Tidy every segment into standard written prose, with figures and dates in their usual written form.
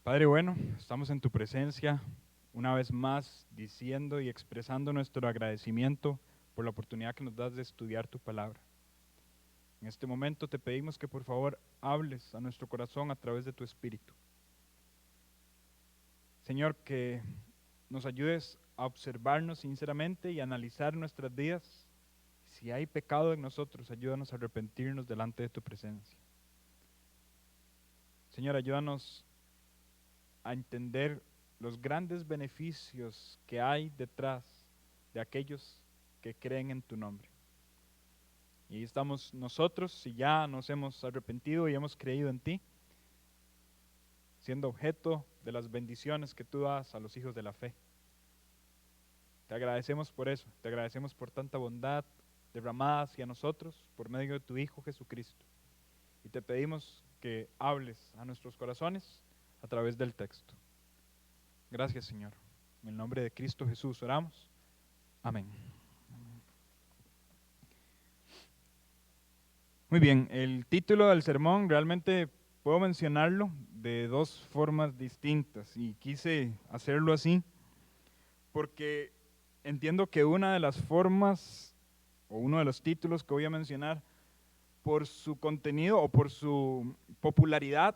Padre bueno, estamos en tu presencia una vez más diciendo y expresando nuestro agradecimiento por la oportunidad que nos das de estudiar tu palabra. En este momento te pedimos que por favor hables a nuestro corazón a través de tu Espíritu. Señor, que nos ayudes a observarnos sinceramente y a analizar nuestras vidas. Si hay pecado en nosotros, ayúdanos a arrepentirnos delante de tu presencia. Señor, ayúdanos a entender los grandes beneficios que hay detrás de aquellos que creen en tu nombre. Y ahí estamos nosotros, si ya nos hemos arrepentido y hemos creído en ti, siendo objeto de las bendiciones que tú das a los hijos de la fe. Te agradecemos por eso, te agradecemos por tanta bondad derramada hacia nosotros por medio de tu Hijo Jesucristo. Y te pedimos que hables a nuestros corazones a través del texto. Gracias, Señor. En el nombre de Cristo Jesús oramos. Amén. Muy bien, el título del sermón realmente puedo mencionarlo de dos formas distintas y quise hacerlo así porque entiendo que una de las formas o uno de los títulos que voy a mencionar por su contenido o por su popularidad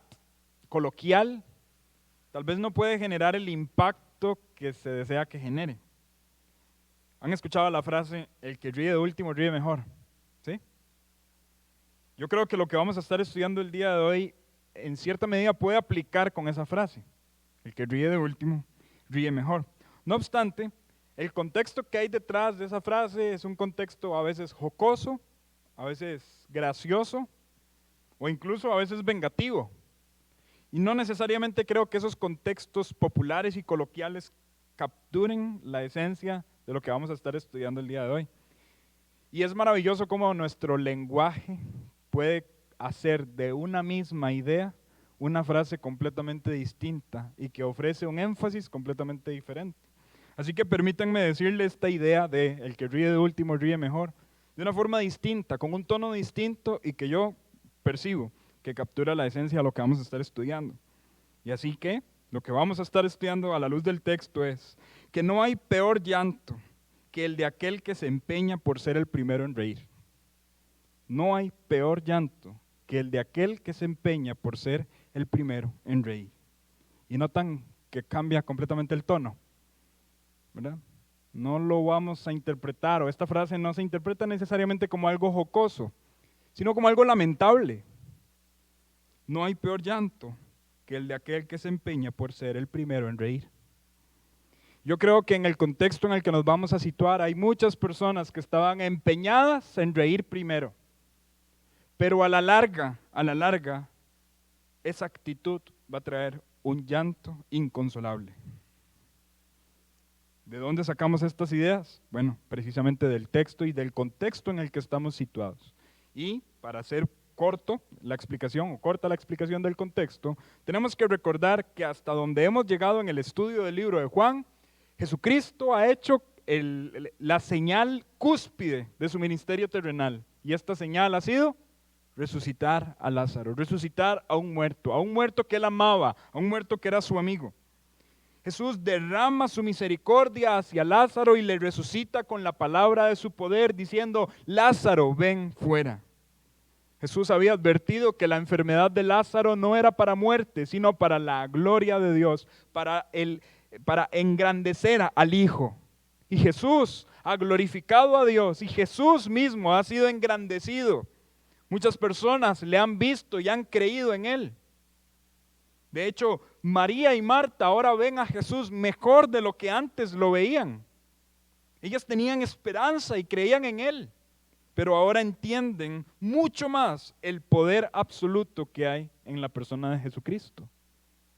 coloquial tal vez no puede generar el impacto que se desea que genere. ¿Han escuchado la frase, el que ríe de último ríe mejor? ¿Sí? Yo creo que lo que vamos a estar estudiando el día de hoy en cierta medida puede aplicar con esa frase. El que ríe de último ríe mejor. No obstante, el contexto que hay detrás de esa frase es un contexto a veces jocoso, a veces gracioso o incluso a veces vengativo. Y no necesariamente creo que esos contextos populares y coloquiales capturen la esencia de lo que vamos a estar estudiando el día de hoy. Y es maravilloso cómo nuestro lenguaje puede hacer de una misma idea una frase completamente distinta y que ofrece un énfasis completamente diferente. Así que permítanme decirle esta idea de el que ríe de último ríe mejor, de una forma distinta, con un tono distinto y que yo percibo que captura la esencia de lo que vamos a estar estudiando. Y así que lo que vamos a estar estudiando a la luz del texto es que no hay peor llanto que el de aquel que se empeña por ser el primero en reír. No hay peor llanto que el de aquel que se empeña por ser el primero en reír. Y notan que cambia completamente el tono, ¿verdad? No lo vamos a interpretar, o esta frase no se interpreta necesariamente como algo jocoso, sino como algo lamentable. No hay peor llanto que el de aquel que se empeña por ser el primero en reír. Yo creo que en el contexto en el que nos vamos a situar hay muchas personas que estaban empeñadas en reír primero, pero a la larga, esa actitud va a traer un llanto inconsolable. ¿De dónde sacamos estas ideas? Bueno, precisamente del texto y del contexto en el que estamos situados. Y para hacer corta la explicación del contexto, tenemos que recordar que hasta donde hemos llegado en el estudio del libro de Juan, Jesucristo ha hecho la señal cúspide de su ministerio terrenal. Y esta señal ha sido resucitar a Lázaro, resucitar a un muerto que él amaba, a un muerto que era su amigo. Jesús derrama su misericordia hacia Lázaro y le resucita con la palabra de su poder, diciendo, Lázaro, ven fuera. Jesús había advertido que la enfermedad de Lázaro no era para muerte, sino para la gloria de Dios, para engrandecer al Hijo. Y Jesús ha glorificado a Dios y Jesús mismo ha sido engrandecido. Muchas personas le han visto y han creído en Él. De hecho, María y Marta ahora ven a Jesús mejor de lo que antes lo veían. Ellas tenían esperanza y creían en Él, pero ahora entienden mucho más el poder absoluto que hay en la persona de Jesucristo.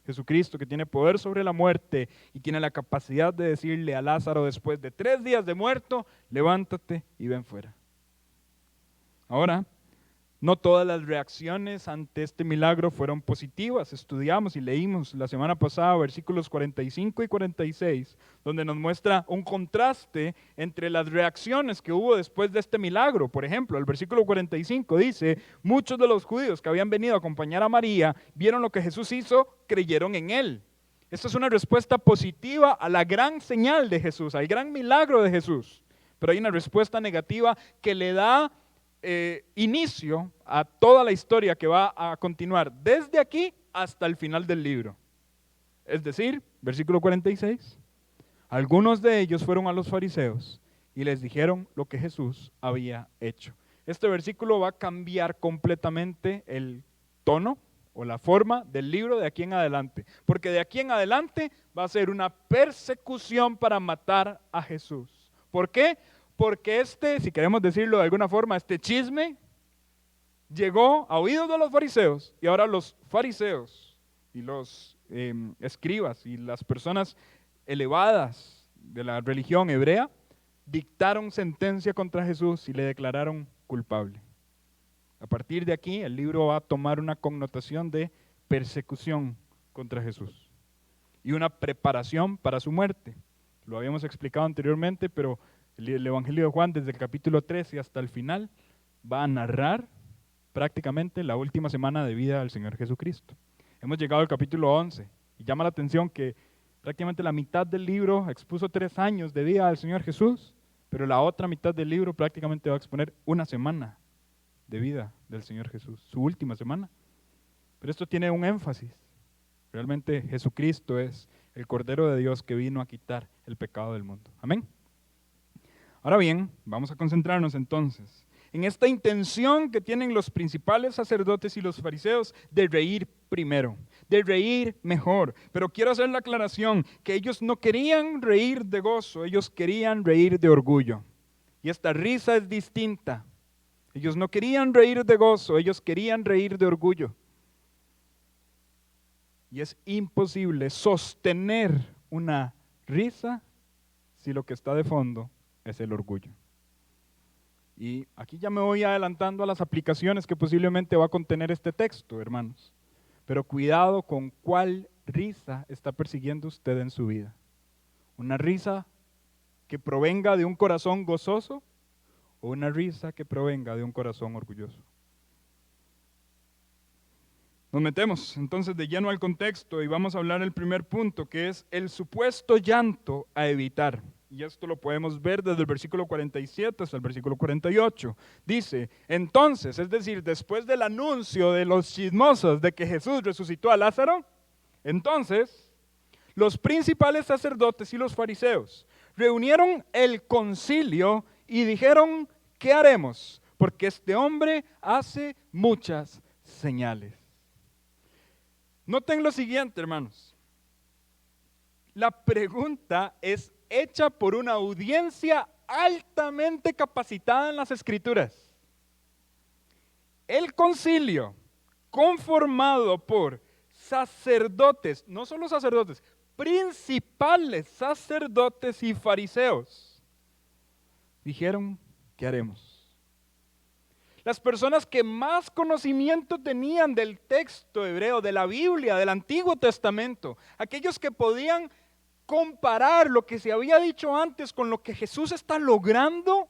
Jesucristo que tiene poder sobre la muerte y tiene la capacidad de decirle a Lázaro después de 3 días de muerto, levántate y ven fuera. Ahora, No todas las reacciones ante este milagro fueron positivas. Estudiamos y leímos la semana pasada versículos 45 y 46, donde nos muestra un contraste entre las reacciones que hubo después de este milagro. Por ejemplo, el versículo 45 dice, muchos de los judíos que habían venido a acompañar a María, vieron lo que Jesús hizo, creyeron en él. Esta es una respuesta positiva a la gran señal de Jesús, al gran milagro de Jesús. Pero hay una respuesta negativa que le da inicio a toda la historia que va a continuar desde aquí hasta el final del libro. Es decir, versículo 46, algunos de ellos fueron a los fariseos y les dijeron lo que Jesús había hecho. Este versículo va a cambiar completamente el tono o la forma del libro de aquí en adelante, porque de aquí en adelante va a ser una persecución para matar a Jesús. ¿Por qué? Porque si queremos decirlo de alguna forma, este chisme llegó a oídos de los fariseos y ahora los fariseos y los escribas y las personas elevadas de la religión hebrea dictaron sentencia contra Jesús y le declararon culpable. A partir de aquí el libro va a tomar una connotación de persecución contra Jesús y una preparación para su muerte. Lo habíamos explicado anteriormente, pero el Evangelio de Juan, desde el capítulo 13 hasta el final, va a narrar prácticamente la última semana de vida del Señor Jesucristo. Hemos llegado al capítulo 11 y llama la atención que prácticamente la mitad del libro expuso 3 años de vida del Señor Jesús, pero la otra mitad del libro prácticamente va a exponer 1 semana de vida del Señor Jesús, su última semana. Pero esto tiene un énfasis. Realmente Jesucristo es el Cordero de Dios que vino a quitar el pecado del mundo. Amén. Ahora bien, vamos a concentrarnos entonces en esta intención que tienen los principales sacerdotes y los fariseos de reír primero, de reír mejor. Pero quiero hacer la aclaración que ellos no querían reír de gozo, ellos querían reír de orgullo. Y esta risa es distinta. Ellos no querían reír de gozo, ellos querían reír de orgullo. Y es imposible sostener una risa si lo que está de fondo es el orgullo. Y aquí ya me voy adelantando a las aplicaciones que posiblemente va a contener este texto, hermanos. Pero cuidado con cuál risa está persiguiendo usted en su vida. Una risa que provenga de un corazón gozoso o una risa que provenga de un corazón orgulloso. Nos metemos entonces de lleno al contexto y vamos a hablar del primer punto, que es el supuesto llanto a evitar. Y esto lo podemos ver desde el versículo 47 hasta el versículo 48. Dice, entonces, es decir, después del anuncio de los chismosos de que Jesús resucitó a Lázaro, entonces los principales sacerdotes y los fariseos reunieron el concilio y dijeron, ¿qué haremos? Porque este hombre hace muchas señales. Noten lo siguiente, hermanos. La pregunta es hecha por una audiencia altamente capacitada en las Escrituras. El concilio, conformado por sacerdotes, no solo sacerdotes, principales sacerdotes y fariseos, dijeron, ¿qué haremos? Las personas que más conocimiento tenían del texto hebreo, de la Biblia, del Antiguo Testamento, aquellos que podían comparar lo que se había dicho antes con lo que Jesús está logrando,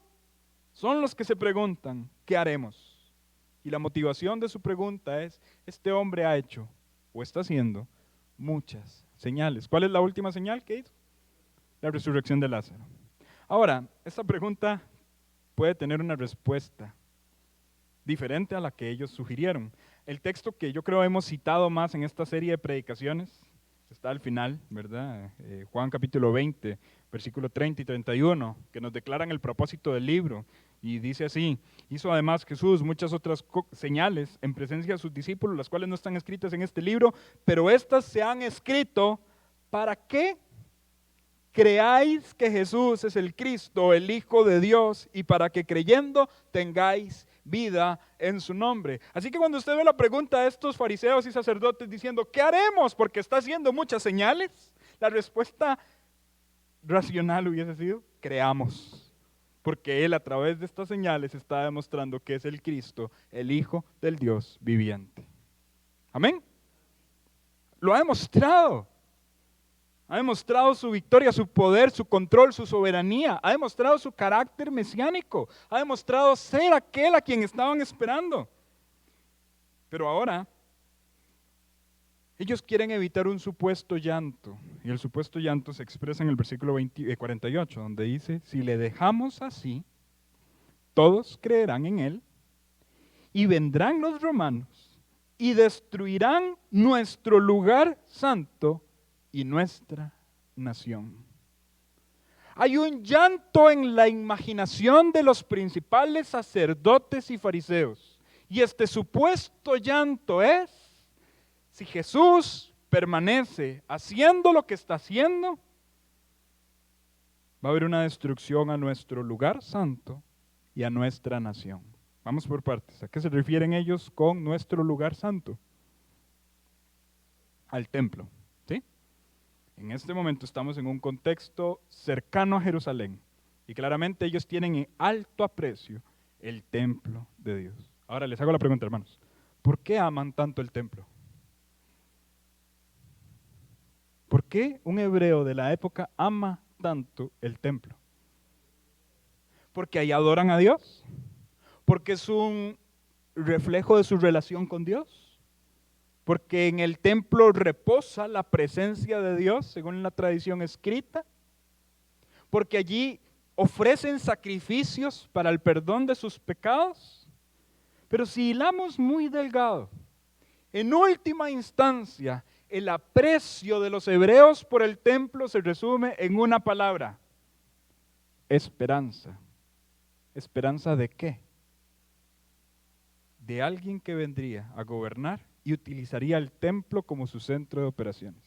son los que se preguntan, ¿qué haremos? Y la motivación de su pregunta es, este hombre ha hecho o está haciendo muchas señales. ¿Cuál es la última señal que hizo? La resurrección de Lázaro. Ahora, esta pregunta puede tener una respuesta diferente a la que ellos sugirieron. El texto que yo creo hemos citado más en esta serie de predicaciones está al final, ¿verdad? Juan capítulo 20, versículo 30 y 31, que nos declaran el propósito del libro. Y dice así, hizo además Jesús muchas otras señales en presencia de sus discípulos, las cuales no están escritas en este libro, pero estas se han escrito para que creáis que Jesús es el Cristo, el Hijo de Dios, y para que creyendo tengáis vida en su nombre. Así que cuando usted ve la pregunta de estos fariseos y sacerdotes diciendo, ¿qué haremos? Porque está haciendo muchas señales, la respuesta racional hubiese sido, creamos. porque Él a través de estas señales está demostrando que es el Cristo, el Hijo del Dios viviente. Amén. Lo ha demostrado. Ha demostrado su victoria, su poder, su control, su soberanía. Ha demostrado su carácter mesiánico. Ha demostrado ser aquel a quien estaban esperando. Pero ahora, ellos quieren evitar un supuesto llanto. Y el supuesto llanto se expresa en el versículo 48, donde dice, si le dejamos así, todos creerán en él, y vendrán los romanos, y destruirán nuestro lugar santo y nuestra nación. Hay un llanto en la imaginación de los principales sacerdotes y fariseos. Y este supuesto llanto es, si Jesús permanece haciendo lo que está haciendo, va a haber una destrucción a nuestro lugar santo y a nuestra nación. Vamos por partes. ¿A qué se refieren ellos con nuestro lugar santo? Al templo, ¿sí? En este momento estamos en un contexto cercano a Jerusalén y claramente ellos tienen en alto aprecio el templo de Dios. Ahora les hago la pregunta, hermanos. ¿Por qué aman tanto el templo? ¿Por qué un hebreo de la época ama tanto el templo? Porque ahí adoran a Dios. Porque es un reflejo de su relación con Dios. Porque en el templo reposa la presencia de Dios, según la tradición escrita. Porque allí ofrecen sacrificios para el perdón de sus pecados. Pero si hilamos muy delgado, en última instancia, el aprecio de los hebreos por el templo se resume en una palabra: esperanza. ¿Esperanza de qué? De alguien que vendría a gobernar y utilizaría el templo como su centro de operaciones.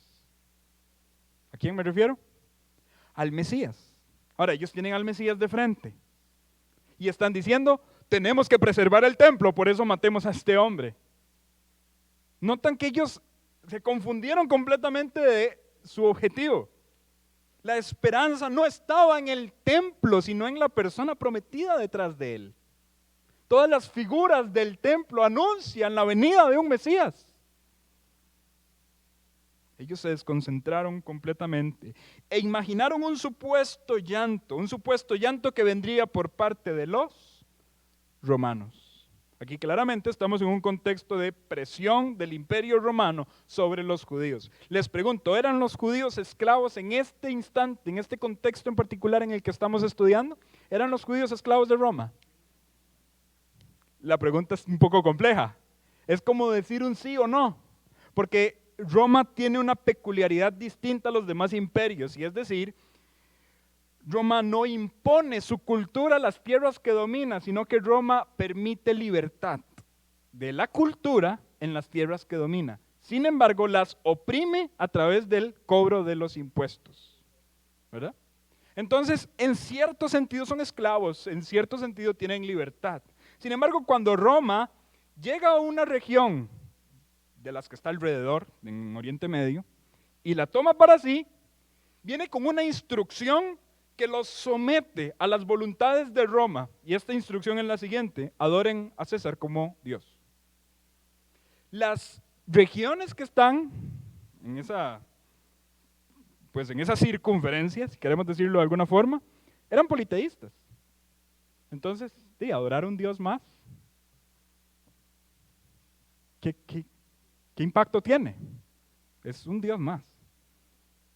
¿A quién me refiero? Al Mesías. Ahora, ellos tienen al Mesías de frente y están diciendo, tenemos que preservar el templo, por eso matemos a este hombre. Notan que ellos se confundieron completamente de su objetivo. La esperanza no estaba en el templo, sino en la persona prometida detrás de él. Todas las figuras del templo anuncian la venida de un Mesías. Ellos se desconcentraron completamente e imaginaron un supuesto llanto que vendría por parte de los romanos. Aquí claramente estamos en un contexto de presión del imperio romano sobre los judíos. Les pregunto, ¿eran los judíos esclavos en este instante, en este contexto en particular en el que estamos estudiando? ¿Eran los judíos esclavos de Roma? La pregunta es un poco compleja. Es como decir un sí o no, porque Roma tiene una peculiaridad distinta a los demás imperios, y es decir, Roma no impone su cultura a las tierras que domina, sino que Roma permite libertad de la cultura en las tierras que domina. Sin embargo, las oprime a través del cobro de los impuestos, ¿verdad? Entonces, en cierto sentido son esclavos, en cierto sentido tienen libertad. Sin embargo, cuando Roma llega a una región de las que está alrededor, en Oriente Medio, y la toma para sí, viene con una instrucción que los somete a las voluntades de Roma. Y esta instrucción es la siguiente: adoren a César como Dios. Las regiones que están en esa circunferencia, si queremos decirlo de alguna forma, eran politeístas. Entonces, sí, adorar a un Dios más, ¿qué impacto tiene? Es un Dios más.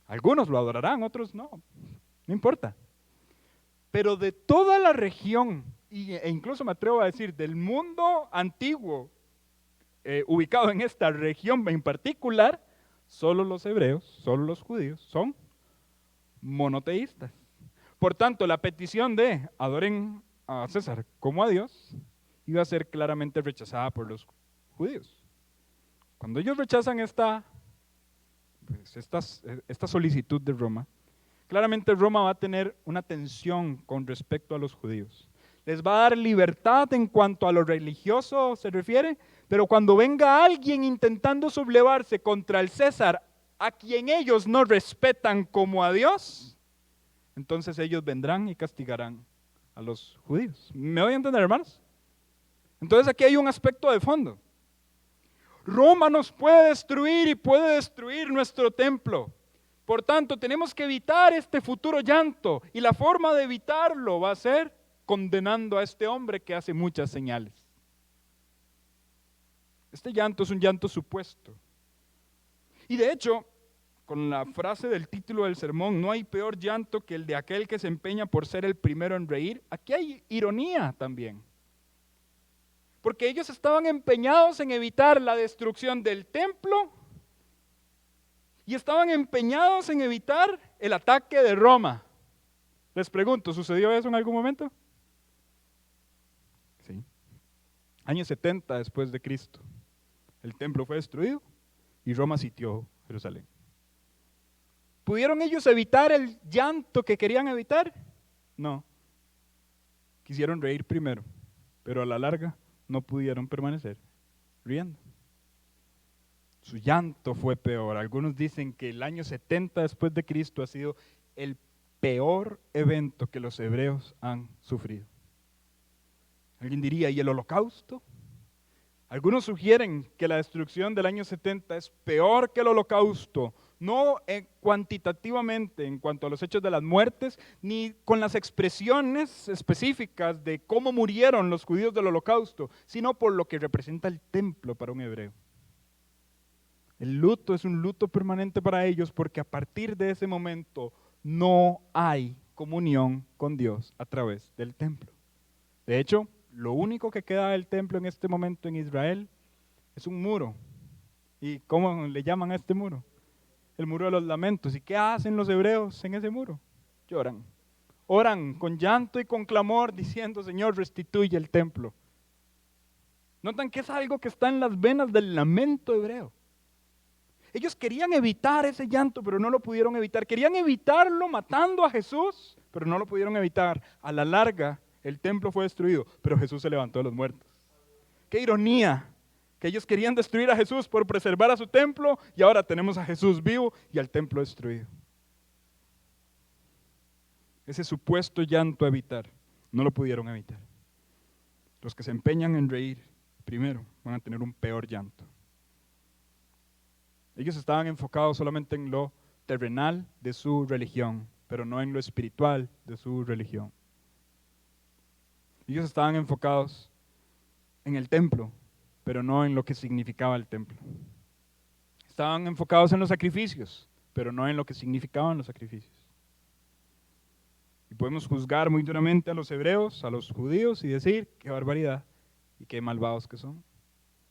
Algunos lo adorarán, otros no. No importa. Pero de toda la región, e incluso me atrevo a decir, del mundo antiguo, ubicado en esta región en particular, solo los hebreos, solo los judíos, son monoteístas. Por tanto, la petición de adoren a César como a Dios iba a ser claramente rechazada por los judíos. Cuando ellos rechazan esta solicitud de Roma, claramente Roma va a tener una tensión con respecto a los judíos. Les va a dar libertad en cuanto a lo religioso se refiere, pero cuando venga alguien intentando sublevarse contra el César, a quien ellos no respetan como a Dios, entonces ellos vendrán y castigarán a los judíos. ¿Me voy a entender, hermanos? Entonces aquí hay un aspecto de fondo. Roma nos puede destruir y puede destruir nuestro templo. Por tanto, tenemos que evitar este futuro llanto. Y la forma de evitarlo va a ser condenando a este hombre que hace muchas señales. Este llanto es un llanto supuesto. Y de hecho, con la frase del título del sermón, no hay peor llanto que el de aquel que se empeña por ser el primero en reír. Aquí hay ironía también. Porque ellos estaban empeñados en evitar la destrucción del templo y estaban empeñados en evitar el ataque de Roma. Les pregunto, ¿sucedió eso en algún momento? Sí. Año 70 después de Cristo. El templo fue destruido y Roma sitió Jerusalén. ¿Pudieron ellos evitar el llanto que querían evitar? No. Quisieron reír primero, pero a la larga no pudieron permanecer riendo. Su llanto fue peor. Algunos dicen que el año 70 después de Cristo ha sido el peor evento que los hebreos han sufrido. Alguien diría, ¿y el holocausto? Algunos sugieren que la destrucción del año 70 es peor que el holocausto, no cuantitativamente en cuanto a los hechos de las muertes, ni con las expresiones específicas de cómo murieron los judíos del holocausto, sino por lo que representa el templo para un hebreo. El luto es un luto permanente para ellos porque a partir de ese momento no hay comunión con Dios a través del templo. De hecho, lo único que queda del templo en este momento en Israel es un muro. ¿Y cómo le llaman a este muro? El muro de los lamentos. ¿Y qué hacen los hebreos en ese muro? Lloran. Oran con llanto y con clamor diciendo, Señor, restituye el templo. Notan que es algo que está en las venas del lamento hebreo. Ellos querían evitar ese llanto, pero no lo pudieron evitar. Querían evitarlo matando a Jesús, pero no lo pudieron evitar. A la larga, el templo fue destruido, pero Jesús se levantó de los muertos. ¡Qué ironía! Que ellos querían destruir a Jesús por preservar a su templo y ahora tenemos a Jesús vivo y al templo destruido. Ese supuesto llanto a evitar, no lo pudieron evitar. Los que se empeñan en reír, primero, van a tener un peor llanto. Ellos estaban enfocados solamente en lo terrenal de su religión, pero no en lo espiritual de su religión. Ellos estaban enfocados en el templo, pero no en lo que significaba el templo. Estaban enfocados en los sacrificios, pero no en lo que significaban los sacrificios. Y podemos juzgar muy duramente a los hebreos, a los judíos y decir, qué barbaridad y qué malvados que son.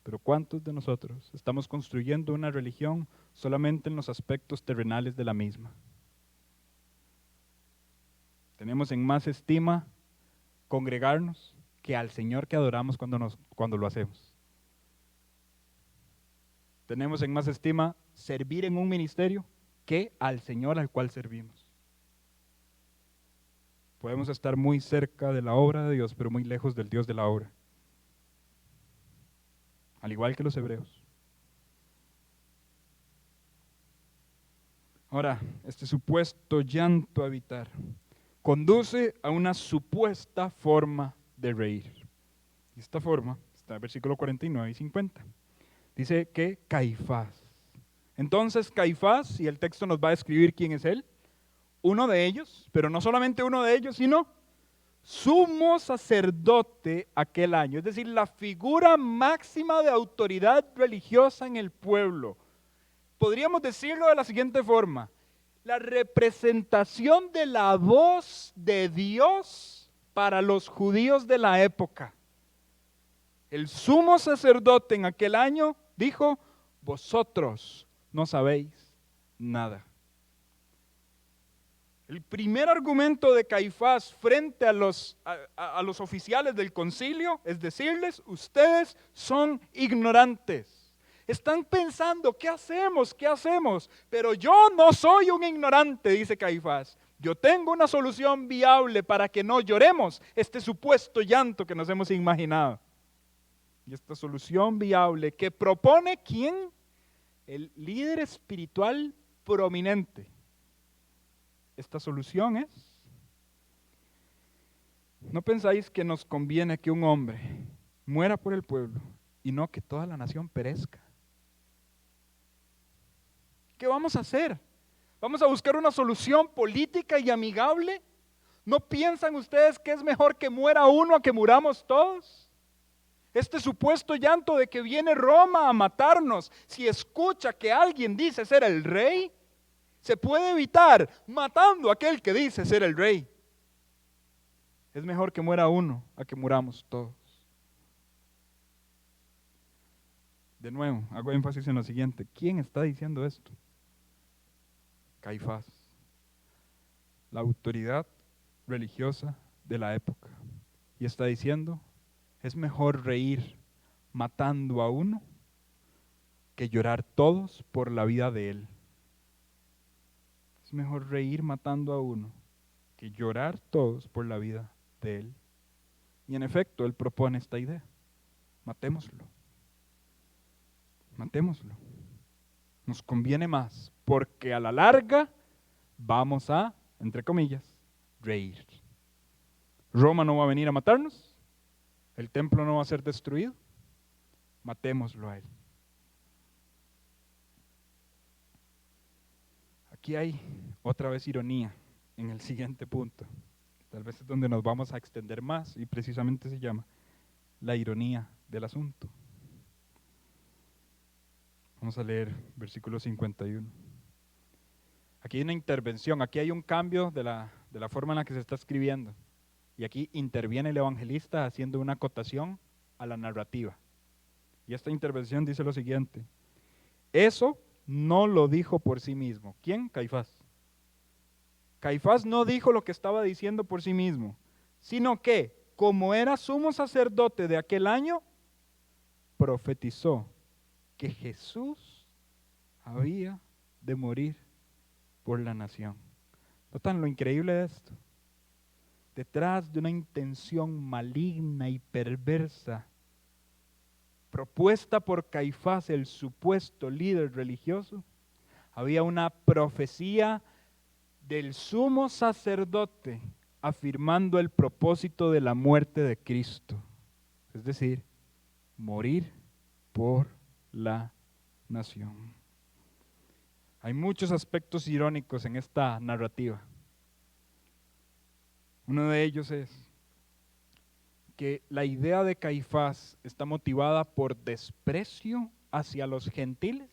Pero ¿cuántos de nosotros estamos construyendo una religión solamente en los aspectos terrenales de la misma? Tenemos en más estima congregarnos que al Señor que adoramos cuando lo hacemos. Tenemos en más estima servir en un ministerio que al Señor al cual servimos. Podemos estar muy cerca de la obra de Dios, pero muy lejos del Dios de la obra. Al igual que los hebreos. Ahora, este supuesto llanto a evitar conduce a una supuesta forma de reír. Esta forma está en el versículo 49 y 50. Dice que Caifás. Entonces Caifás, y el texto nos va a describir quién es él, uno de ellos, pero no solamente uno de ellos, sino sumo sacerdote aquel año, es decir, la figura máxima de autoridad religiosa en el pueblo. Podríamos decirlo de la siguiente forma: la representación de la voz de Dios para los judíos de la época. El sumo sacerdote en aquel año dijo, vosotros no sabéis nada. El primer argumento de Caifás frente a los oficiales del concilio es decirles, ustedes son ignorantes. Están pensando, ¿qué hacemos? ¿Qué hacemos? Pero yo no soy un ignorante, dice Caifás. Yo tengo una solución viable para que no lloremos este supuesto llanto que nos hemos imaginado. Y esta solución viable que propone ¿quién? El líder espiritual prominente. Esta solución es ¿No pensáis que nos conviene que un hombre muera por el pueblo y no que toda la nación perezca? ¿Qué vamos a hacer? ¿Vamos a buscar una solución política y amigable? ¿No piensan ustedes que es mejor que muera uno a que muramos todos? Este supuesto llanto de que viene Roma a matarnos, si escucha que alguien dice ser el rey, se puede evitar matando a aquel que dice ser el rey. Es mejor que muera uno a que muramos todos. De nuevo, hago énfasis en lo siguiente. ¿Quién está diciendo esto? Caifás, la autoridad religiosa de la época. Y está diciendo, es mejor reír matando a uno que llorar todos por la vida de él. Es mejor reír matando a uno que llorar todos por la vida de él. Y en efecto, él propone esta idea. Matémoslo. Matémoslo. Nos conviene más, porque a la larga vamos a, entre comillas, reír. Roma no va a venir a matarnos, el templo no va a ser destruido, matémoslo a él. Aquí hay otra vez ironía en el siguiente punto. Tal vez es donde nos vamos a extender más y precisamente se llama la ironía del asunto. Vamos a leer versículo 51. Aquí hay una intervención, aquí hay un cambio de la forma en la que se está escribiendo. Y aquí interviene el evangelista haciendo una acotación a la narrativa. Y esta intervención dice lo siguiente: eso no lo dijo por sí mismo. ¿Quién? Caifás. Caifás no dijo lo que estaba diciendo por sí mismo, sino que, como era sumo sacerdote de aquel año, profetizó que Jesús había de morir por la nación. ¿Notan lo increíble de esto? Detrás de una intención maligna y perversa propuesta por Caifás, el supuesto líder religioso, había una profecía del sumo sacerdote afirmando el propósito de la muerte de Cristo, es decir, morir por la nación. Hay muchos aspectos irónicos en esta narrativa. Uno de ellos es que la idea de Caifás está motivada por desprecio hacia los gentiles,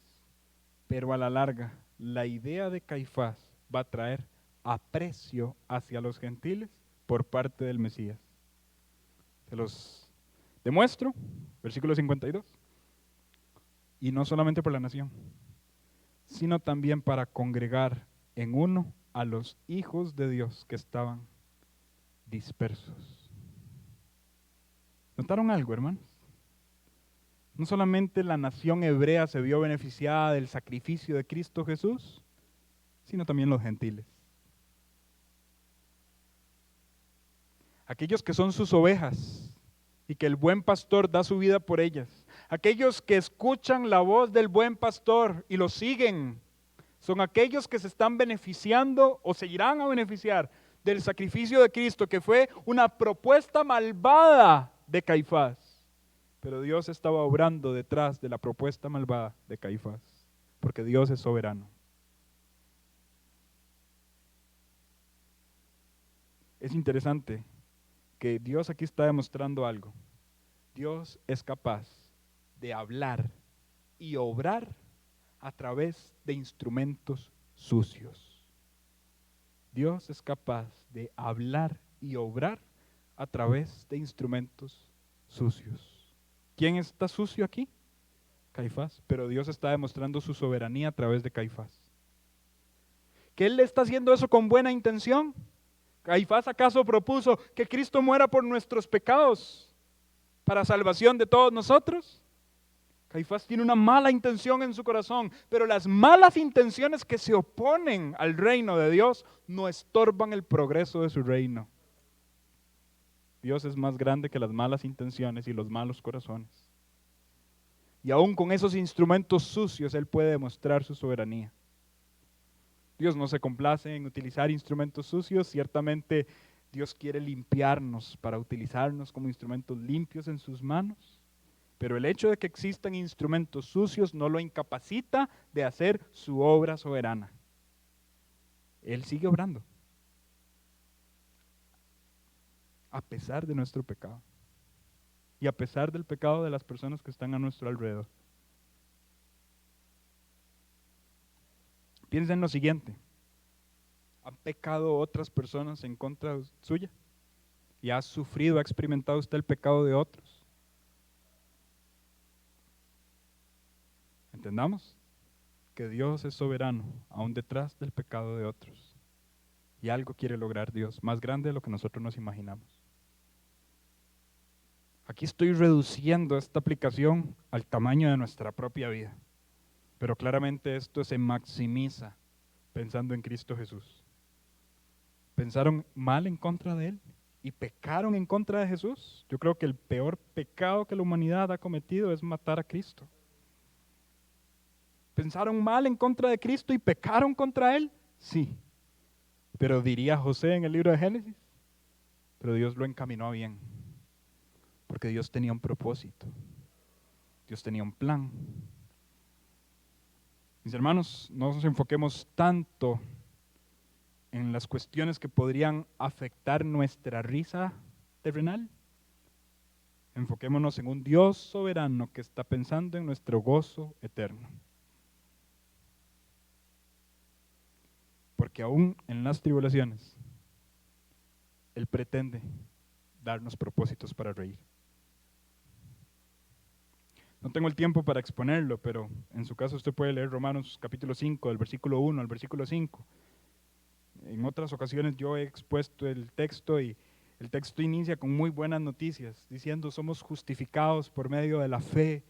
pero a la larga la idea de Caifás va a traer aprecio hacia los gentiles por parte del Mesías. Se los demuestro, versículo 52. Y no solamente por la nación, sino también para congregar en uno a los hijos de Dios que estaban dispersos. ¿Notaron algo, hermanos? No solamente la nación hebrea se vio beneficiada del sacrificio de Cristo Jesús, sino también los gentiles. Aquellos que son sus ovejas y que el buen pastor da su vida por ellas. Aquellos que escuchan la voz del buen pastor y lo siguen, son aquellos que se están beneficiando o se irán a beneficiar del sacrificio de Cristo, que fue una propuesta malvada de Caifás. Pero Dios estaba obrando detrás de la propuesta malvada de Caifás, porque Dios es soberano. Es interesante que Dios aquí está demostrando algo. Dios es capaz de hablar y obrar a través de instrumentos sucios. Dios es capaz de hablar y obrar a través de instrumentos sucios. ¿Quién está sucio aquí? Caifás. Pero Dios está demostrando su soberanía a través de Caifás. ¿Que Él está haciendo eso con buena intención? ¿Caifás acaso propuso que Cristo muera por nuestros pecados para salvación de todos nosotros? Caifás tiene una mala intención en su corazón, pero las malas intenciones que se oponen al reino de Dios no estorban el progreso de su reino. Dios es más grande que las malas intenciones y los malos corazones. Y aún con esos instrumentos sucios, Él puede demostrar su soberanía. Dios no se complace en utilizar instrumentos sucios, ciertamente Dios quiere limpiarnos para utilizarnos como instrumentos limpios en sus manos. Pero el hecho de que existan instrumentos sucios no lo incapacita de hacer su obra soberana. Él sigue obrando, a pesar de nuestro pecado y a pesar del pecado de las personas que están a nuestro alrededor. Piensa en lo siguiente: ¿han pecado otras personas en contra suya? ¿Y ha sufrido, ha experimentado usted el pecado de otros? Entendamos que Dios es soberano, aún detrás del pecado de otros. Y algo quiere lograr Dios, más grande de lo que nosotros nos imaginamos. Aquí estoy reduciendo esta aplicación al tamaño de nuestra propia vida. Pero claramente esto se maximiza pensando en Cristo Jesús. ¿Pensaron mal en contra de Él y pecaron en contra de Jesús? Yo creo que el peor pecado que la humanidad ha cometido es matar a Cristo. ¿Pensaron mal en contra de Cristo y pecaron contra Él? Sí. Pero diría José en el libro de Génesis, pero Dios lo encaminó bien, porque Dios tenía un propósito, Dios tenía un plan. Mis hermanos, no nos enfoquemos tanto en las cuestiones que podrían afectar nuestra risa terrenal. Enfoquémonos en un Dios soberano que está pensando en nuestro gozo eterno. Porque aún en las tribulaciones, Él pretende darnos propósitos para reír. No tengo el tiempo para exponerlo, pero en su caso usted puede leer Romanos capítulo 5, del versículo 1 al versículo 5. En otras ocasiones yo he expuesto el texto y el texto inicia con muy buenas noticias, diciendo somos justificados por medio de la fe.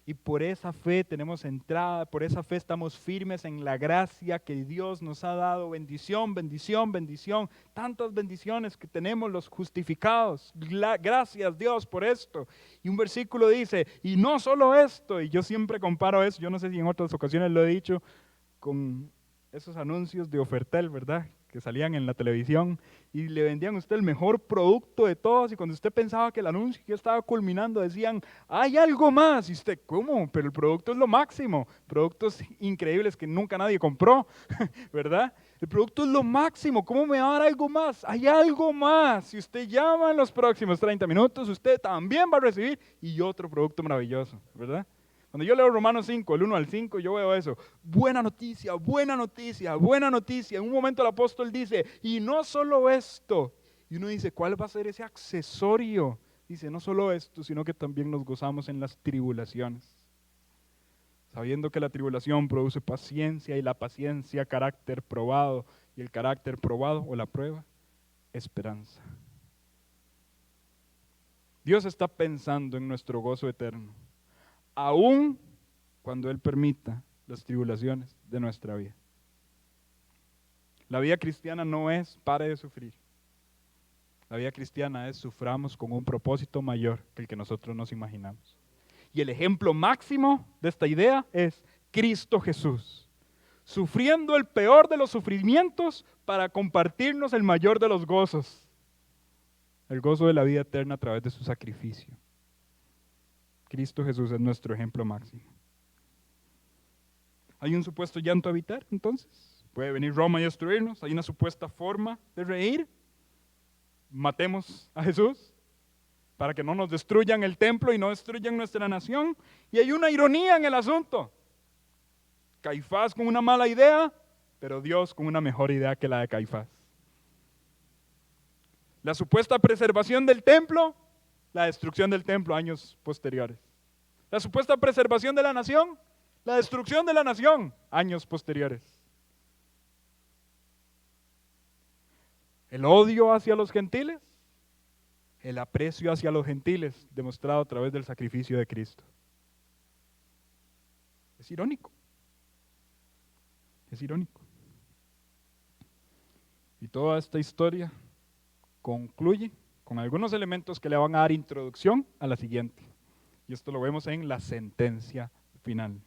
Y por esa fe tenemos entrada, por esa fe estamos firmes en la gracia que Dios nos ha dado. Bendición, bendición, bendición. Tantas bendiciones que tenemos los justificados. Gracias Dios por esto. Y un versículo dice, y no solo esto, y yo siempre comparo eso, yo no sé si en otras ocasiones lo he dicho, con esos anuncios de Ofertel, ¿verdad?, que salían en la televisión y le vendían a usted el mejor producto de todos, y cuando usted pensaba que el anuncio ya estaba culminando decían, hay algo más, y usted, ¿cómo? Pero el producto es lo máximo, productos increíbles que nunca nadie compró, ¿verdad? El producto es lo máximo, ¿cómo me va a dar algo más? Hay algo más, si usted llama en los próximos 30 minutos, usted también va a recibir y otro producto maravilloso, ¿verdad? Cuando yo leo Romanos 5, el 1 al 5, yo veo eso. Buena noticia, buena noticia, buena noticia. En un momento el apóstol dice, y no solo esto. Y uno dice, ¿cuál va a ser ese accesorio? Dice, no solo esto, sino que también nos gozamos en las tribulaciones. Sabiendo que la tribulación produce paciencia y la paciencia carácter probado. Y el carácter probado o la prueba, esperanza. Dios está pensando en nuestro gozo eterno, aún cuando Él permita las tribulaciones de nuestra vida. La vida cristiana no es pare de sufrir. La vida cristiana es suframos con un propósito mayor que el que nosotros nos imaginamos. Y el ejemplo máximo de esta idea es Cristo Jesús, sufriendo el peor de los sufrimientos para compartirnos el mayor de los gozos, el gozo de la vida eterna a través de su sacrificio. Cristo Jesús es nuestro ejemplo máximo. ¿Hay un supuesto llanto a evitar entonces? ¿Puede venir Roma y destruirnos? ¿Hay una supuesta forma de reír? Matemos a Jesús para que no nos destruyan el templo y no destruyan nuestra nación. Y hay una ironía en el asunto. Caifás con una mala idea, pero Dios con una mejor idea que la de Caifás. La supuesta preservación del templo, la destrucción del templo años posteriores. La supuesta preservación de la nación, la destrucción de la nación años posteriores. El odio hacia los gentiles, el aprecio hacia los gentiles demostrado a través del sacrificio de Cristo. Es irónico. Es irónico. Y toda esta historia concluye con algunos elementos que le van a dar introducción a la siguiente. Y esto lo vemos en la sentencia final.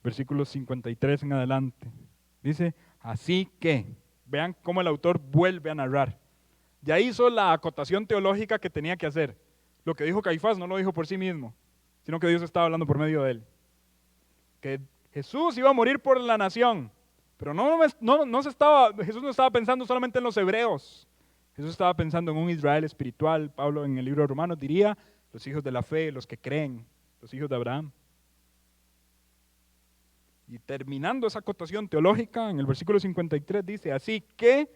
Versículos 53 en adelante. Dice, así que, vean cómo el autor vuelve a narrar. Ya hizo la acotación teológica que tenía que hacer. Lo que dijo Caifás no lo dijo por sí mismo, sino que Dios estaba hablando por medio de él. Que Jesús iba a morir por la nación, pero Jesús no estaba pensando solamente en los hebreos. Jesús estaba pensando en un Israel espiritual. Pablo en el libro de Romanos diría, los hijos de la fe, los que creen, los hijos de Abraham. Y terminando esa acotación teológica, en el versículo 53 dice, así que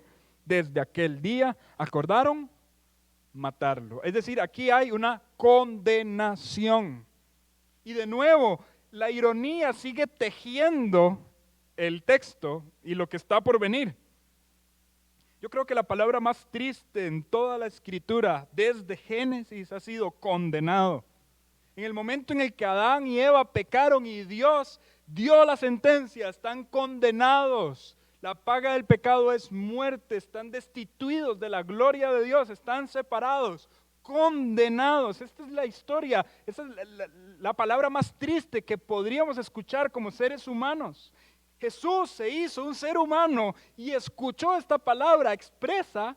desde aquel día acordaron matarlo. Es decir, aquí hay una condenación. Y de nuevo, la ironía sigue tejiendo el texto y lo que está por venir. Yo creo que la palabra más triste en toda la escritura, desde Génesis, ha sido condenado. En el momento en el que Adán y Eva pecaron y Dios dio la sentencia, están condenados. La paga del pecado es muerte, están destituidos de la gloria de Dios, están separados, condenados. Esta es la historia, esta es la palabra más triste que podríamos escuchar como seres humanos. Jesús se hizo un ser humano y escuchó esta palabra expresa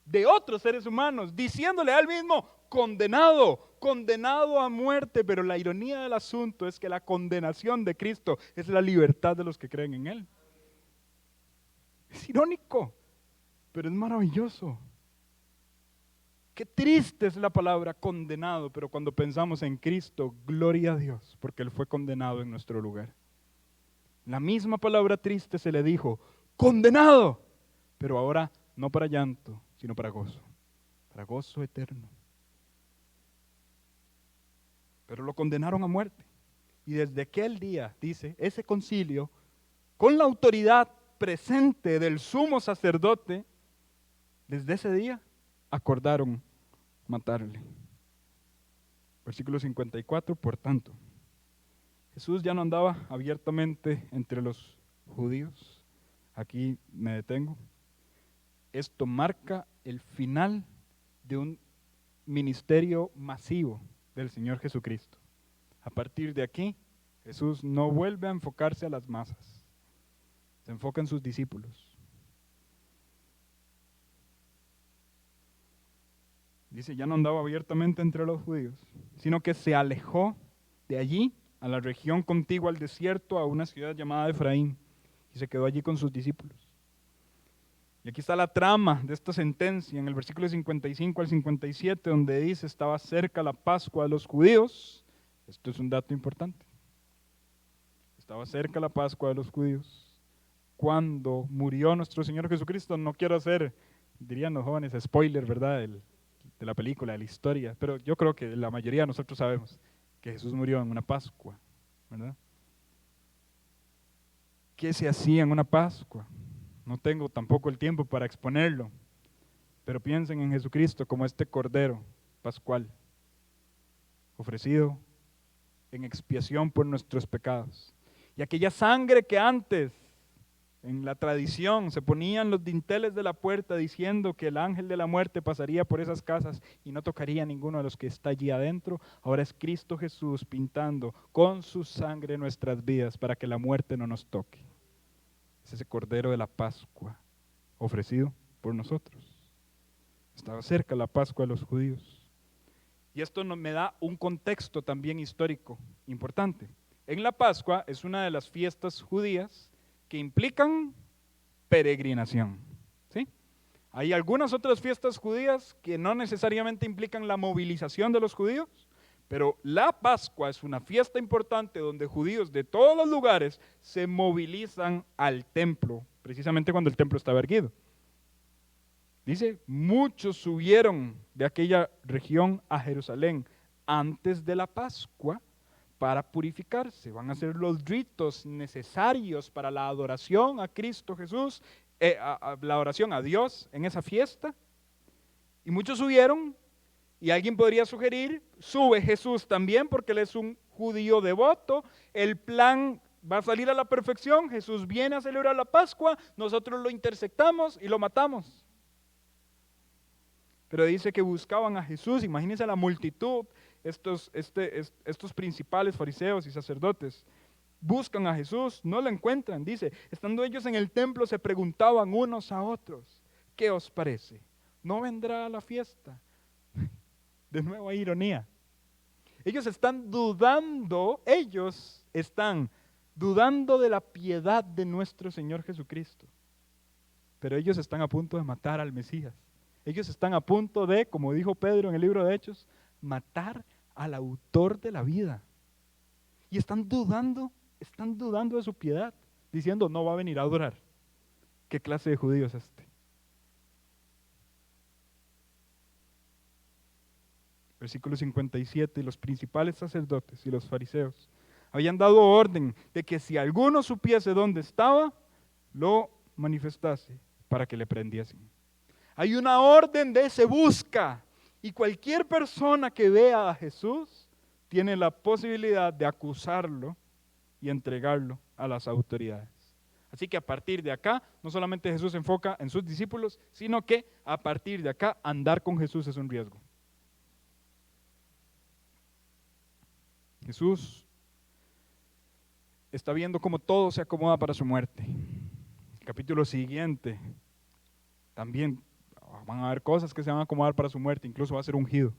de otros seres humanos, diciéndole a él mismo, condenado a muerte. Pero la ironía del asunto es que la condenación de Cristo es la libertad de los que creen en él. Es irónico, pero es maravilloso. Qué triste es la palabra condenado, pero cuando pensamos en Cristo, gloria a Dios, porque Él fue condenado en nuestro lugar. La misma palabra triste se le dijo, condenado, pero ahora no para llanto, sino para gozo eterno. Pero lo condenaron a muerte. Y desde aquel día, dice, ese concilio, con la autoridad presente del sumo sacerdote, desde ese día acordaron matarle. Versículo 54, por tanto, Jesús ya no andaba abiertamente entre los judíos. Aquí me detengo. Esto marca el final de un ministerio masivo del Señor Jesucristo. A partir de aquí, Jesús no vuelve a enfocarse a las masas. Se enfoca en sus discípulos. Dice, ya no andaba abiertamente entre los judíos, sino que se alejó de allí a la región contigua al desierto, a una ciudad llamada Efraín, y se quedó allí con sus discípulos. Y aquí está la trama de esta sentencia, en el versículo 55 al 57, donde dice, estaba cerca la Pascua de los judíos. Esto es un dato importante. Estaba cerca la Pascua de los judíos, cuando murió nuestro Señor Jesucristo. No quiero hacer, dirían los jóvenes, spoiler, ¿verdad?, de la película, de la historia, pero yo creo que la mayoría de nosotros sabemos que Jesús murió en una Pascua, ¿verdad? ¿Qué se hacía en una Pascua? No tengo tampoco el tiempo para exponerlo, pero piensen en Jesucristo como este cordero pascual, ofrecido en expiación por nuestros pecados. Y aquella sangre que antes, en la tradición, se ponían los dinteles de la puerta diciendo que el ángel de la muerte pasaría por esas casas y no tocaría a ninguno de los que está allí adentro, ahora es Cristo Jesús pintando con su sangre nuestras vidas para que la muerte no nos toque. Es ese cordero de la Pascua ofrecido por nosotros. Estaba cerca la Pascua de los judíos. Y esto me da un contexto también histórico importante. En la Pascua es una de las fiestas judías que implican peregrinación, ¿sí? Hay algunas otras fiestas judías que no necesariamente implican la movilización de los judíos, pero la Pascua es una fiesta importante donde judíos de todos los lugares se movilizan al templo, precisamente cuando el templo estaba erguido. Dice, muchos subieron de aquella región a Jerusalén antes de la Pascua para purificarse. Van a hacer los ritos necesarios para la adoración a Cristo Jesús, la adoración a Dios en esa fiesta. Y muchos subieron, y alguien podría sugerir, sube Jesús también porque él es un judío devoto. El plan va a salir a la perfección. Jesús viene a celebrar la Pascua, nosotros lo intersectamos y lo matamos. Pero dice que buscaban a Jesús. Imagínense la multitud. Estos principales fariseos y sacerdotes buscan a Jesús, no lo encuentran. Dice, estando ellos en el templo se preguntaban unos a otros, ¿qué os parece? no vendrá a la fiesta. De nuevo hay ironía. Ellos están dudando de la piedad de nuestro Señor Jesucristo. Pero ellos están a punto de matar al Mesías. Ellos están a punto de, como dijo Pedro en el libro de Hechos, matar al autor de la vida. Y están dudando de su piedad, diciendo, no va a venir a adorar. ¿Qué clase de judío es este? Versículo 57, y los principales sacerdotes y los fariseos habían dado orden de que si alguno supiese dónde estaba, lo manifestase para que le prendiesen. Hay una orden de se busca, y cualquier persona que vea a Jesús tiene la posibilidad de acusarlo y entregarlo a las autoridades. Así que a partir de acá, no solamente Jesús se enfoca en sus discípulos, sino que a partir de acá, andar con Jesús es un riesgo. Jesús está viendo cómo todo se acomoda para su muerte. El capítulo siguiente, también van a haber cosas que se van a acomodar para su muerte, incluso va a ser ungido,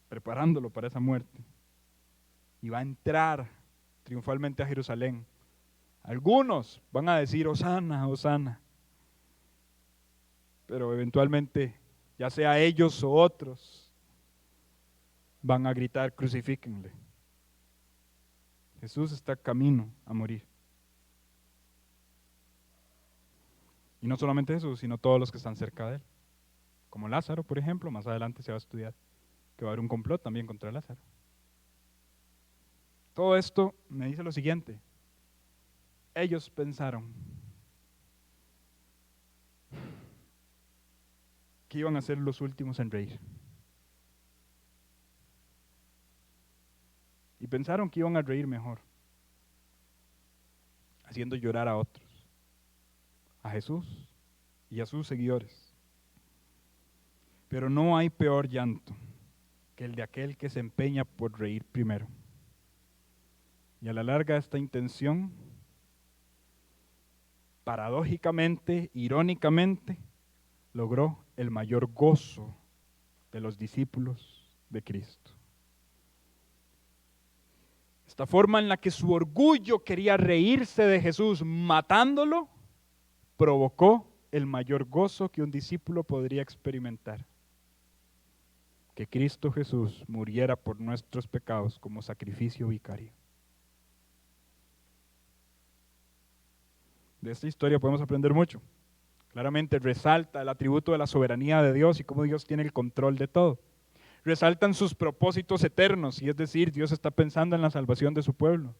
preparándolo para esa muerte. Y va a entrar triunfalmente a Jerusalén. Algunos van a decir, Hosana, Hosana. Pero eventualmente, ya sea ellos o otros, van a gritar, crucifíquenle. Jesús está camino a morir. Y no solamente Jesús, sino todos los que están cerca de él. Como Lázaro, por ejemplo, más adelante se va a estudiar que va a haber un complot también contra Lázaro. Todo esto me dice lo siguiente. Ellos pensaron que iban a ser los últimos en reír. Y pensaron que iban a reír mejor, haciendo llorar a otros, a Jesús y a sus seguidores. Pero no hay peor llanto que el de aquel que se empeña por reír primero. Y a la larga esta intención, paradójicamente, irónicamente, logró el mayor gozo de los discípulos de Cristo. Esta forma en la que su orgullo quería reírse de Jesús matándolo, provocó el mayor gozo que un discípulo podría experimentar. Que Cristo Jesús muriera por nuestros pecados como sacrificio vicario. De esta historia podemos aprender mucho. Claramente resalta el atributo de la soberanía de Dios y cómo Dios tiene el control de todo. Resaltan sus propósitos eternos, y es decir, Dios está pensando en la salvación de su pueblo.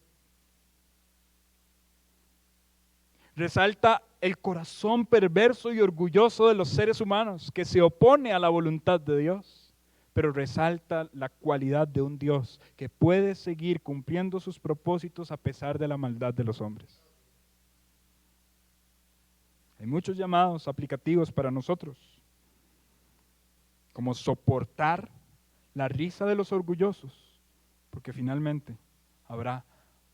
Resalta el corazón perverso y orgulloso de los seres humanos que se opone a la voluntad de Dios, pero resalta la cualidad de un Dios que puede seguir cumpliendo sus propósitos a pesar de la maldad de los hombres. Hay muchos llamados aplicativos para nosotros, como soportar la risa de los orgullosos, porque finalmente habrá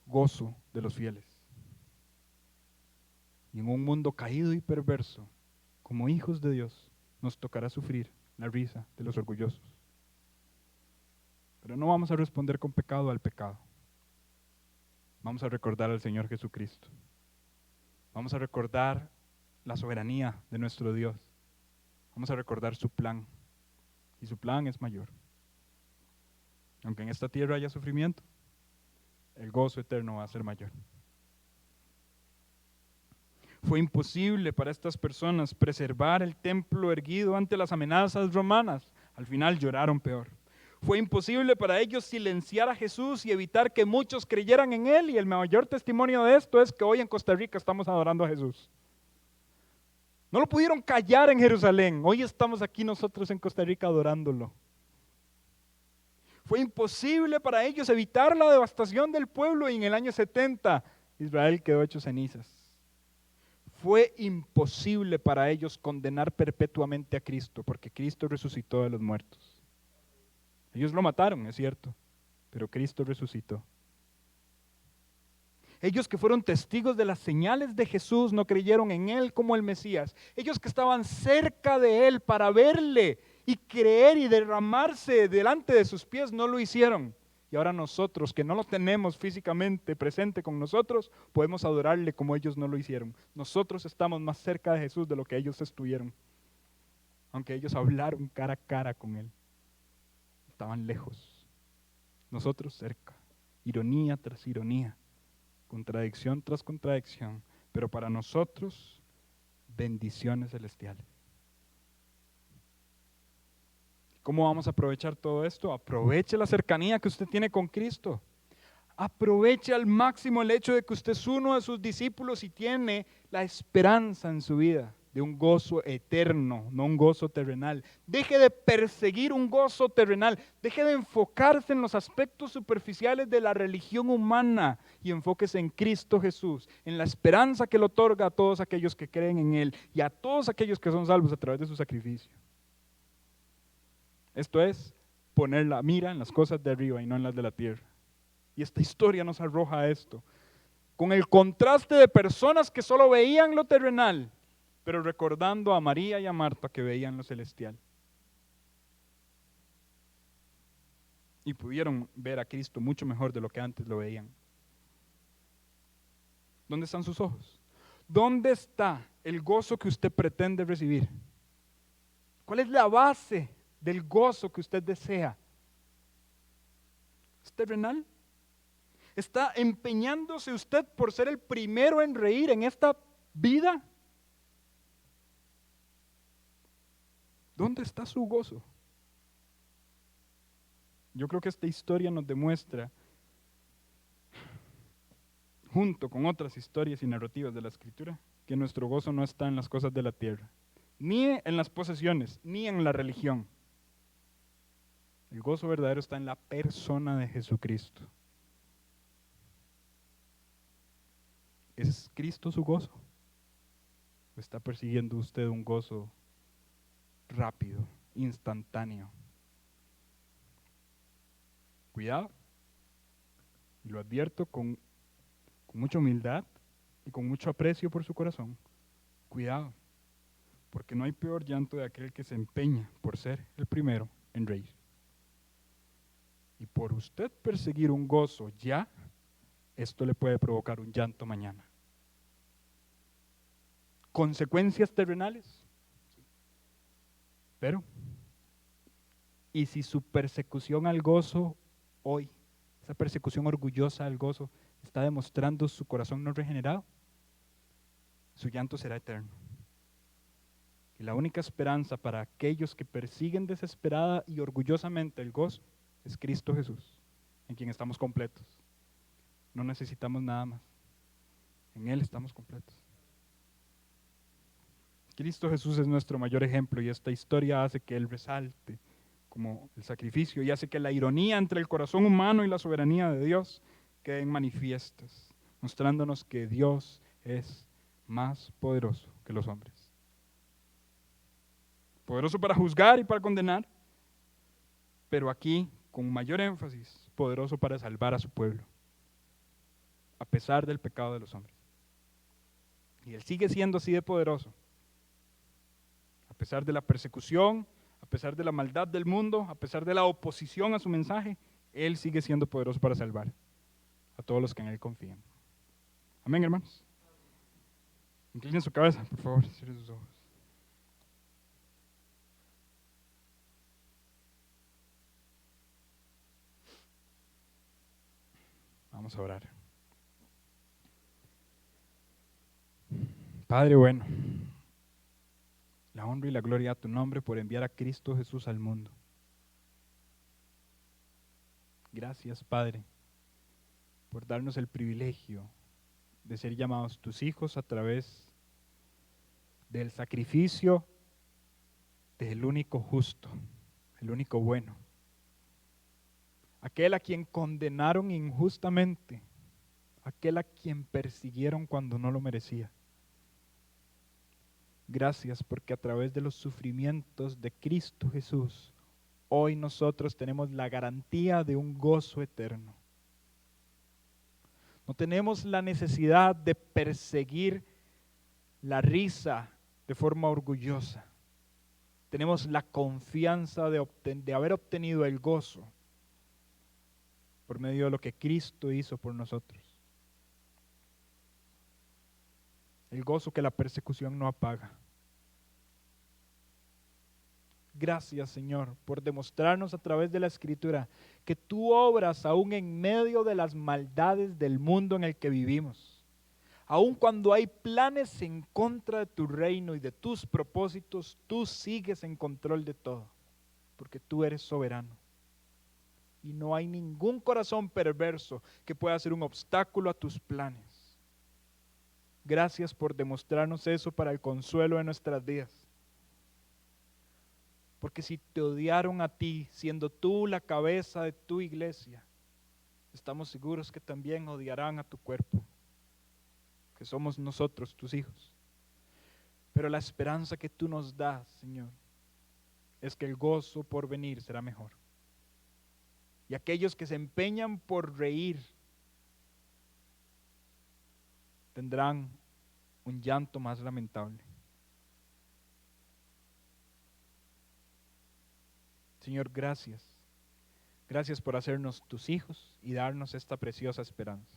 gozo de los fieles. Y en un mundo caído y perverso, como hijos de Dios, nos tocará sufrir la risa de los orgullosos. Pero no vamos a responder con pecado al pecado. Vamos a recordar al Señor Jesucristo. Vamos a recordar la soberanía de nuestro Dios. Vamos a recordar su plan. Y su plan es mayor. Aunque en esta tierra haya sufrimiento, el gozo eterno va a ser mayor. Fue imposible para estas personas preservar el templo erguido ante las amenazas romanas. Al final lloraron peor. Fue imposible para ellos silenciar a Jesús y evitar que muchos creyeran en Él. Y el mayor testimonio de esto es que hoy en Costa Rica estamos adorando a Jesús. No lo pudieron callar en Jerusalén. Hoy estamos aquí nosotros en Costa Rica adorándolo. Fue imposible para ellos evitar la devastación del pueblo y en el año 70 Israel quedó hecho cenizas. Fue imposible para ellos condenar perpetuamente a Cristo porque Cristo resucitó de los muertos. Ellos lo mataron, es cierto, pero Cristo resucitó. Ellos que fueron testigos de las señales de Jesús no creyeron en Él como el Mesías. Ellos que estaban cerca de Él para verle y creer y derramarse delante de sus pies no lo hicieron. Y ahora nosotros, que no lo tenemos físicamente presente con nosotros, podemos adorarle como ellos no lo hicieron. Nosotros estamos más cerca de Jesús de lo que ellos estuvieron. Aunque ellos hablaron cara a cara con Él. Estaban lejos. Nosotros cerca. Ironía tras ironía. Contradicción tras contradicción. Pero para nosotros, bendiciones celestiales. ¿Cómo vamos a aprovechar todo esto? Aproveche la cercanía que usted tiene con Cristo. Aproveche al máximo el hecho de que usted es uno de sus discípulos y tiene la esperanza en su vida de un gozo eterno, no un gozo terrenal. Deje de perseguir un gozo terrenal. Deje de enfocarse en los aspectos superficiales de la religión humana y enfóquese en Cristo Jesús, en la esperanza que le otorga a todos aquellos que creen en Él y a todos aquellos que son salvos a través de su sacrificio. Esto es poner la mira en las cosas de arriba y no en las de la tierra. Y esta historia nos arroja a esto, con el contraste de personas que solo veían lo terrenal, pero recordando a María y a Marta que veían lo celestial. Y pudieron ver a Cristo mucho mejor de lo que antes lo veían. ¿Dónde están sus ojos? ¿Dónde está el gozo que usted pretende recibir? ¿Cuál es la base del gozo que usted desea? ¿Es terrenal? ¿Está empeñándose usted por ser el primero en reír en esta vida? ¿Dónde está su gozo? Yo creo que esta historia nos demuestra, junto con otras historias y narrativas de la Escritura, que nuestro gozo no está en las cosas de la tierra, ni en las posesiones, ni en la religión. El gozo verdadero está en la persona de Jesucristo. ¿Es Cristo su gozo? ¿O está persiguiendo usted un gozo rápido, instantáneo? Cuidado, y lo advierto con mucha humildad y con mucho aprecio por su corazón. Cuidado, porque no hay peor llanto de aquel que se empeña por ser el primero en reír. Y por usted perseguir un gozo ya, esto le puede provocar un llanto mañana. ¿Consecuencias terrenales? Sí. Pero, ¿y si su persecución al gozo hoy, esa persecución orgullosa al gozo, está demostrando su corazón no regenerado? Su llanto será eterno. Y la única esperanza para aquellos que persiguen desesperada y orgullosamente el gozo es Cristo Jesús, en quien estamos completos. No necesitamos nada más. En Él estamos completos. Cristo Jesús es nuestro mayor ejemplo y esta historia hace que Él resalte como el sacrificio y hace que la ironía entre el corazón humano y la soberanía de Dios queden manifiestas, mostrándonos que Dios es más poderoso que los hombres. Poderoso para juzgar y para condenar, pero aquí, con mayor énfasis, poderoso para salvar a su pueblo, a pesar del pecado de los hombres. Y Él sigue siendo así de poderoso, a pesar de la persecución, a pesar de la maldad del mundo, a pesar de la oposición a su mensaje, Él sigue siendo poderoso para salvar a todos los que en Él confían. Amén, hermanos. Inclinen su cabeza, por favor, cierren sus ojos. Vamos a orar. Padre bueno, la honra y la gloria a tu nombre por enviar a Cristo Jesús al mundo. Gracias, Padre, por darnos el privilegio de ser llamados tus hijos a través del sacrificio del único justo, el único bueno. Aquel a quien condenaron injustamente, aquel a quien persiguieron cuando no lo merecía. Gracias porque a través de los sufrimientos de Cristo Jesús, hoy nosotros tenemos la garantía de un gozo eterno. No tenemos la necesidad de perseguir la risa de forma orgullosa. Tenemos la confianza de haber obtenido el gozo por medio de lo que Cristo hizo por nosotros. El gozo que la persecución no apaga. Gracias, Señor, por demostrarnos a través de la Escritura que tú obras aún en medio de las maldades del mundo en el que vivimos. Aun cuando hay planes en contra de tu reino y de tus propósitos, tú sigues en control de todo, porque tú eres soberano. Y no hay ningún corazón perverso que pueda ser un obstáculo a tus planes. Gracias por demostrarnos eso para el consuelo de nuestras vidas. Porque si te odiaron a ti, siendo tú la cabeza de tu iglesia, estamos seguros que también odiarán a tu cuerpo, que somos nosotros, tus hijos. Pero la esperanza que tú nos das, Señor, es que el gozo por venir será mejor. Y aquellos que se empeñan por reír tendrán un llanto más lamentable. Señor, gracias. Gracias por hacernos tus hijos y darnos esta preciosa esperanza.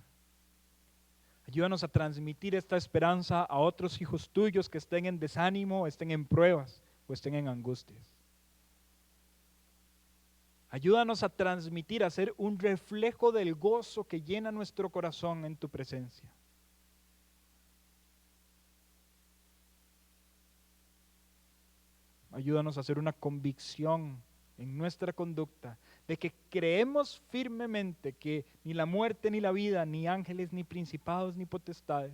Ayúdanos a transmitir esta esperanza a otros hijos tuyos que estén en desánimo, estén en pruebas o estén en angustias. Ayúdanos a transmitir, a ser un reflejo del gozo que llena nuestro corazón en tu presencia. Ayúdanos a hacer una convicción en nuestra conducta de que creemos firmemente que ni la muerte ni la vida, ni ángeles, ni principados, ni potestades,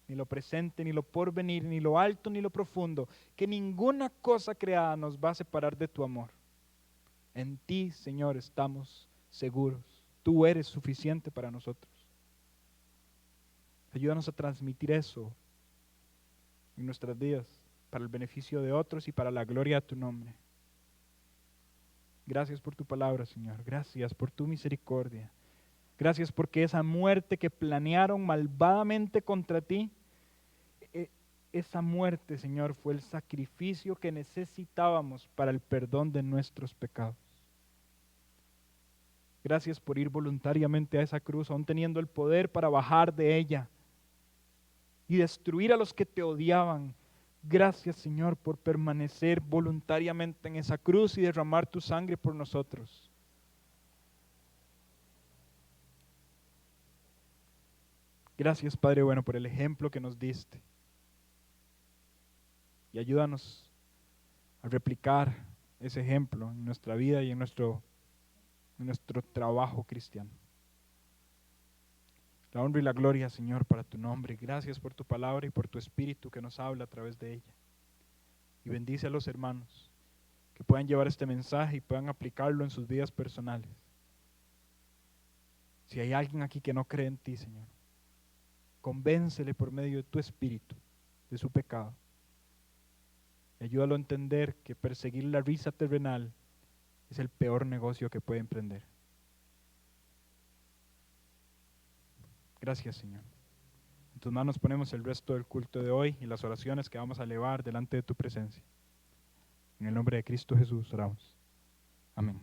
ni lo presente, ni lo porvenir, ni lo alto, ni lo profundo, que ninguna cosa creada nos va a separar de tu amor. En ti, Señor, estamos seguros. Tú eres suficiente para nosotros. Ayúdanos a transmitir eso en nuestras vidas, para el beneficio de otros y para la gloria de tu nombre. Gracias por tu palabra, Señor. Gracias por tu misericordia. Gracias porque esa muerte que planearon malvadamente contra ti, esa muerte, Señor, fue el sacrificio que necesitábamos para el perdón de nuestros pecados. Gracias por ir voluntariamente a esa cruz, aún teniendo el poder para bajar de ella y destruir a los que te odiaban. Gracias, Señor, por permanecer voluntariamente en esa cruz y derramar tu sangre por nosotros. Gracias, Padre bueno, por el ejemplo que nos diste. Y ayúdanos a replicar ese ejemplo en nuestra vida y en nuestro trabajo cristiano. La honra y la gloria, Señor, para tu nombre. Gracias por tu palabra y por tu espíritu que nos habla a través de ella. Y bendice a los hermanos que puedan llevar este mensaje y puedan aplicarlo en sus vidas personales. Si hay alguien aquí que no cree en ti, Señor, convéncele por medio de tu espíritu de su pecado. Y ayúdalo a entender que perseguir la risa terrenal es el peor negocio que puede emprender. Gracias, Señor. En tus manos ponemos el resto del culto de hoy y las oraciones que vamos a elevar delante de tu presencia. En el nombre de Cristo Jesús oramos. Amén.